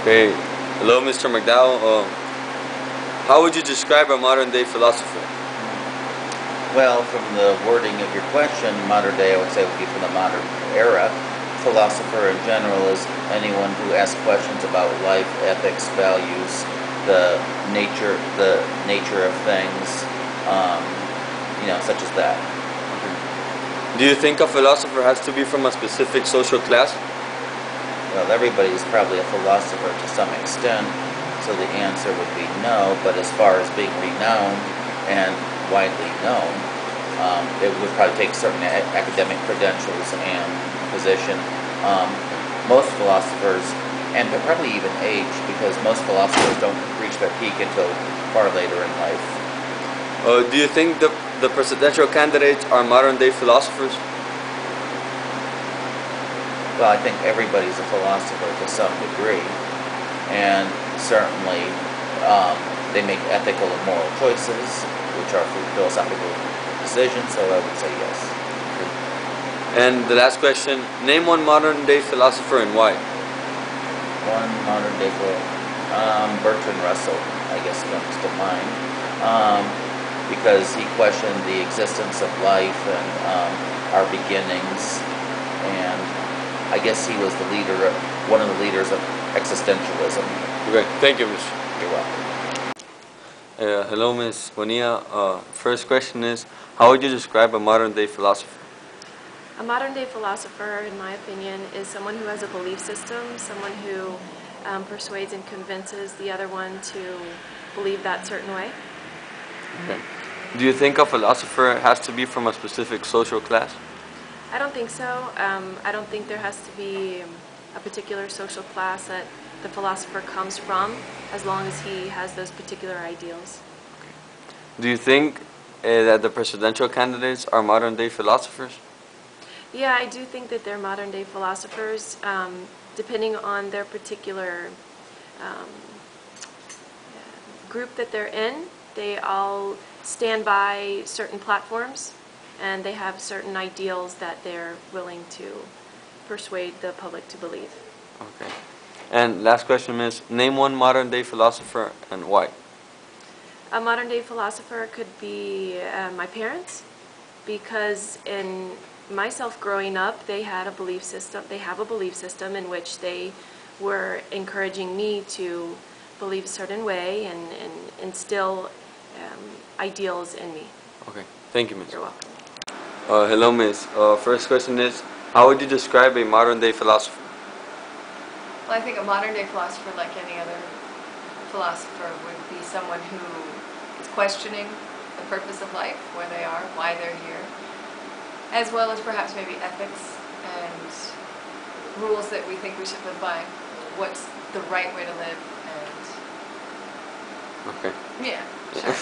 Great. Hello, Mr. McDowell. How would you describe a modern-day philosopher? Well, from the wording of your question, modern day I would say would be from the modern era. Philosopher in general is anyone who asks questions about life, ethics, values, the nature of things, such as that. Do you think a philosopher has to be from a specific social class? Well, everybody is probably a philosopher to some extent, so the answer would be no, but as far as being renowned and widely known, it would probably take certain academic credentials and position. Most philosophers, and probably even age, because most philosophers don't reach their peak until far later in life. Do you think the presidential candidates are modern-day philosophers? Well, I think everybody's a philosopher to some degree, and certainly they make ethical and moral choices, which are philosophical decisions, so I would say yes. And the last question, name one modern-day philosopher and why. One modern-day philosopher, Bertrand Russell, I guess comes to mind, because he questioned the existence of life and our beginnings, and I guess he was one of the leaders of existentialism. Okay, thank you, Ms. You're welcome. Hello, Ms. Bonilla. First question is, how would you describe a modern-day philosopher? A modern-day philosopher, in my opinion, is someone who has a belief system, someone who persuades and convinces the other one to believe that certain way. Okay. Do you think a philosopher has to be from a specific social class? I don't think so. I don't think there has to be a particular social class that the philosopher comes from, as long as he has those particular ideals. Okay. Do you think that the presidential candidates are modern-day philosophers? Yeah, I do think that they're modern-day philosophers, depending on their particular group that they're in. They all stand by certain platforms, and they have certain ideals that they're willing to persuade the public to believe. Okay. And last question is, name one modern-day philosopher and why. A modern-day philosopher could be my parents, because in myself growing up, they had a belief system. They have a belief system in which they were encouraging me to believe a certain way and instill ideals in me. Okay. Thank you, Ms. You're welcome. Hello, Ms. First question is, how would you describe a modern-day philosopher? Well, I think a modern-day philosopher, like any other philosopher, would be someone who is questioning the purpose of life, where they are, why they're here, as well as perhaps maybe ethics and rules that we think we should live by, what's the right way to live, and Okay. yeah, sure.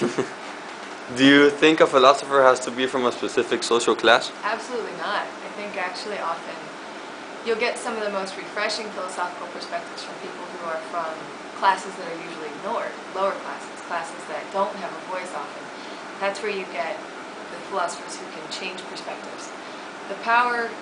Do you think a philosopher has to be from a specific social class? Absolutely not. I think actually often you'll get some of the most refreshing philosophical perspectives from people who are from classes that are usually ignored, lower classes that don't have a voice often. That's where you get the philosophers who can change perspectives. The powerful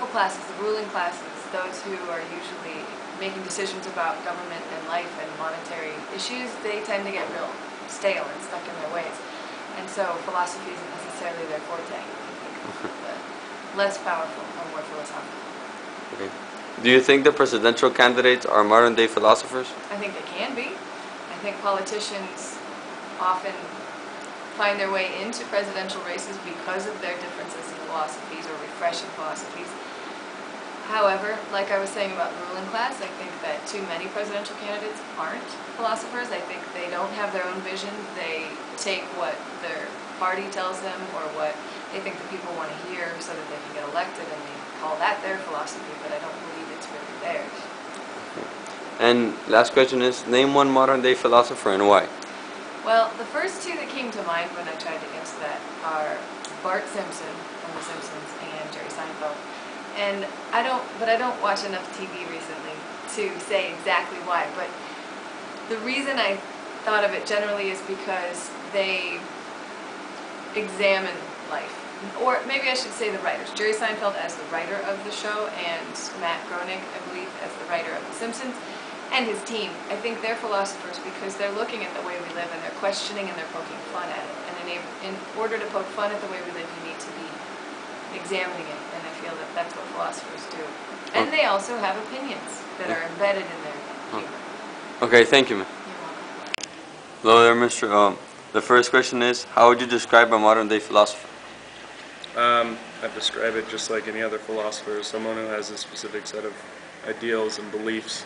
classes, the ruling classes, those who are usually making decisions about government and life and monetary issues, they tend to get real stale and stuck in their ways. And so philosophy isn't necessarily their forte. I think the less powerful are more philosophical. Okay. Do you think the presidential candidates are modern-day philosophers? I think they can be. I think politicians often find their way into presidential races because of their differences in philosophies or refreshing philosophies. However, like I was saying about the ruling class, I think that too many presidential candidates aren't philosophers. I think they don't have their own vision. They take what their party tells them or what they think the people want to hear so that they can get elected, and they call that their philosophy, but I don't believe it's really theirs. And last question is, name one modern-day philosopher and why. Well, the first two that came to mind when I tried to answer that are Bart Simpson from The Simpsons and Jerry Seinfeld. And I don't watch enough TV recently to say exactly why, but the reason I thought of it generally is because they examine life. or maybe I should say the writers. Jerry Seinfeld as the writer of the show, and Matt Groening, I believe, as the writer of The Simpsons, and his team. I think they're philosophers because they're looking at the way we live and they're questioning and they're poking fun at it. And in order to poke fun at the way we live, you need to be examining it, and I feel that that's what philosophers do. And they also have opinions that are embedded in their humor. Okay, thank you, ma'am. You're welcome. Hello there, Mr. The first question is, how would you describe a modern-day philosopher? I'd describe it just like any other philosopher, someone who has a specific set of ideals and beliefs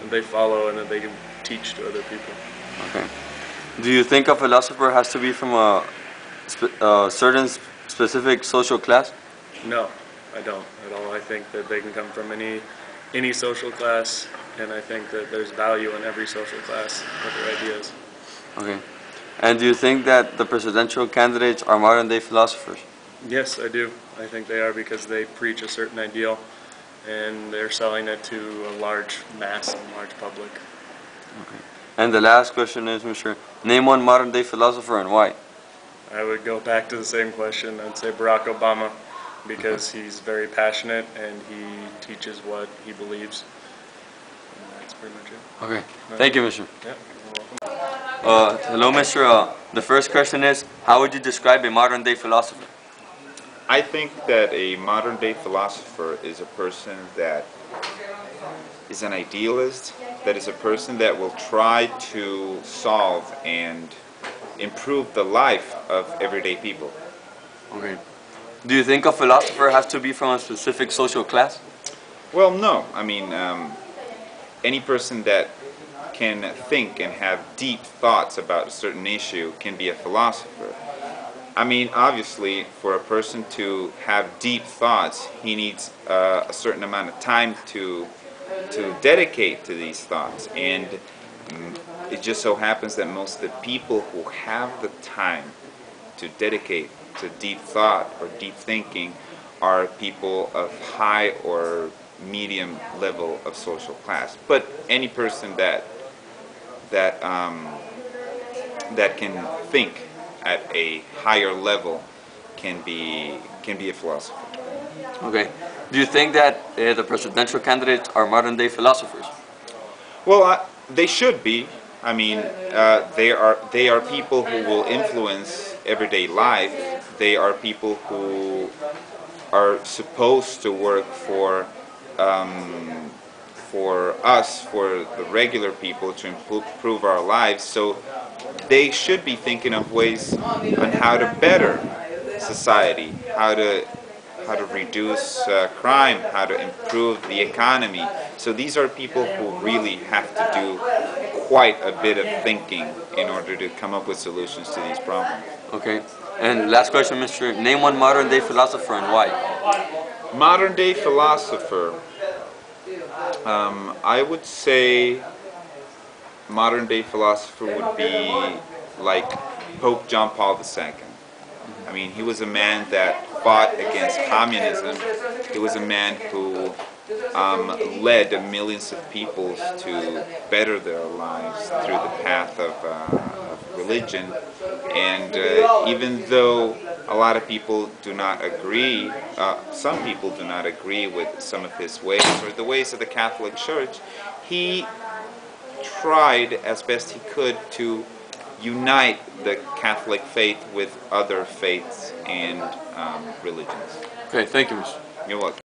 that they follow and that they can teach to other people. Okay. Do you think a philosopher has to be from a certain specific social class? No, I don't at all. I think that they can come from any social class, and I think that there's value in every social class with their ideas. Okay. And do you think that the presidential candidates are modern-day philosophers? Yes, I do. I think they are because they preach a certain ideal and they're selling it to a large mass and large public. Okay. And the last question is, Mr. Name one modern-day philosopher and why. I would go back to the same question. I'd say Barack Obama because he's very passionate and he teaches what he believes. And that's pretty much it. Okay. Thank you, Mr. Yeah, you're welcome. Hello, Mr. The first question is, how would you describe a modern-day philosopher? I think that a modern-day philosopher is a person that is an idealist, that is a person that will try to solve and improve the life of everyday people. Okay. Do you think a philosopher has to be from a specific social class? Well, no. I mean, any person that can think and have deep thoughts about a certain issue can be a philosopher. I mean, obviously, for a person to have deep thoughts, he needs a certain amount of time to dedicate to these thoughts. And it just so happens that most of the people who have the time to dedicate to deep thought or deep thinking are people of high or medium level of social class. But any person that can think at a higher level can be a philosopher. Okay. Do you think that the presidential candidates are modern-day philosophers? Well, they should be. I mean, they are people who will influence everyday life. They are people who are supposed to work for us, for the regular people, to improve our lives. So they should be thinking of ways on how to better society, how to reduce crime, how to improve the economy. So these are people who really have to do quite a bit of thinking in order to come up with solutions to these problems. Okay. And last question, Mr. Name one modern-day philosopher and why. Modern-day philosopher, I would say modern-day philosopher would be like Pope John Paul II. I mean, he was a man that fought against communism. He was a man who led millions of people to better their lives through the path of religion. And even though a lot of people do not agree, some people do not agree with some of his ways or the ways of the Catholic Church, he tried as best he could to unite the Catholic faith with other faiths and religions. Okay, thank you, Mr. You're welcome.